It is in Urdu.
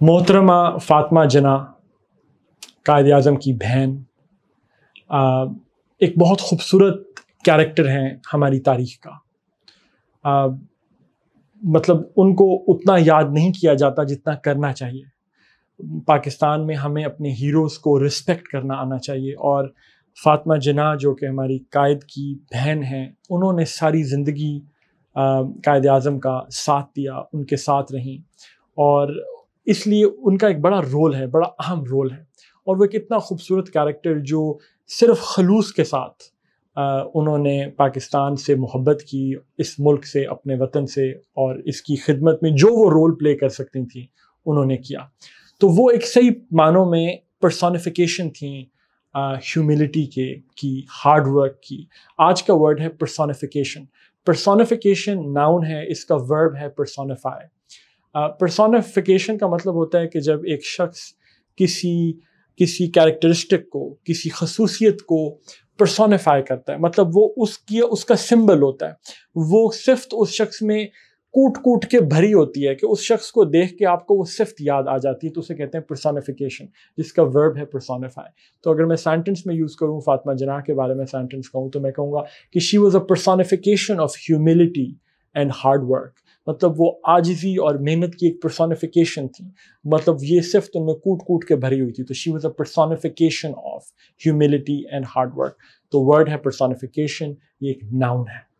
محترمہ فاطمہ جناح قائد اعظم کی بہن ایک بہت خوبصورت کیریکٹر ہیں ہماری تاریخ کا. مطلب ان کو اتنا یاد نہیں کیا جاتا جتنا کرنا چاہیے. پاکستان میں ہمیں اپنے ہیروز کو رسپیکٹ کرنا آنا چاہیے، اور فاطمہ جناح جو کہ ہماری قائد کی بہن ہیں، انہوں نے ساری زندگی قائد اعظم کا ساتھ دیا، ان کے ساتھ رہیں، اور اس لیے ان کا ایک بڑا رول ہے، بڑا اہم رول ہے. اور وہ ایک اتنا خوبصورت کیریکٹر جو صرف خلوص کے ساتھ انہوں نے پاکستان سے محبت کی، اس ملک سے، اپنے وطن سے، اور اس کی خدمت میں جو وہ رول پلے کر سکتی تھیں انہوں نے کیا. تو وہ ایک صحیح معنوں میں پرسونیفیکیشن تھیں ہیوملٹی کی، ہارڈ ورک کی. آج کا ورڈ ہے پرسونیفیکیشن. پرسونیفیکیشن ناؤن ہے، اس کا ورب ہے پرسونیفائی. پرسونیفیکیشن کا مطلب ہوتا ہے کہ جب ایک شخص کسی کیریکٹرسٹک کو، کسی خصوصیت کو پرسونیفائی کرتا ہے، مطلب وہ اس کا سمبل ہوتا ہے. وہ صفت اس شخص میں کوٹ کے بھری ہوتی ہے کہ اس شخص کو دیکھ کے آپ کو وہ صفت یاد آ جاتی ہے، تو اسے کہتے ہیں پرسونیفیکیشن، جس کا ورب ہے پرسونیفائی. تو اگر میں سینٹنس میں یوز کروں، فاطمہ جناح کے بارے میں سینٹنس کہوں، تو میں کہوں گا کہ she was a personification of humility and hard work. مطلب وہ عاجزی اور محنت کی ایک پرسونیفیکیشن تھی. مطلب یہ صفت ان میں کوٹ کے بھری ہوئی تھی. تو she was a personification of humility and hard work. تو ورڈ ہے پرسونیفیکیشن، یہ ایک ناؤن ہے.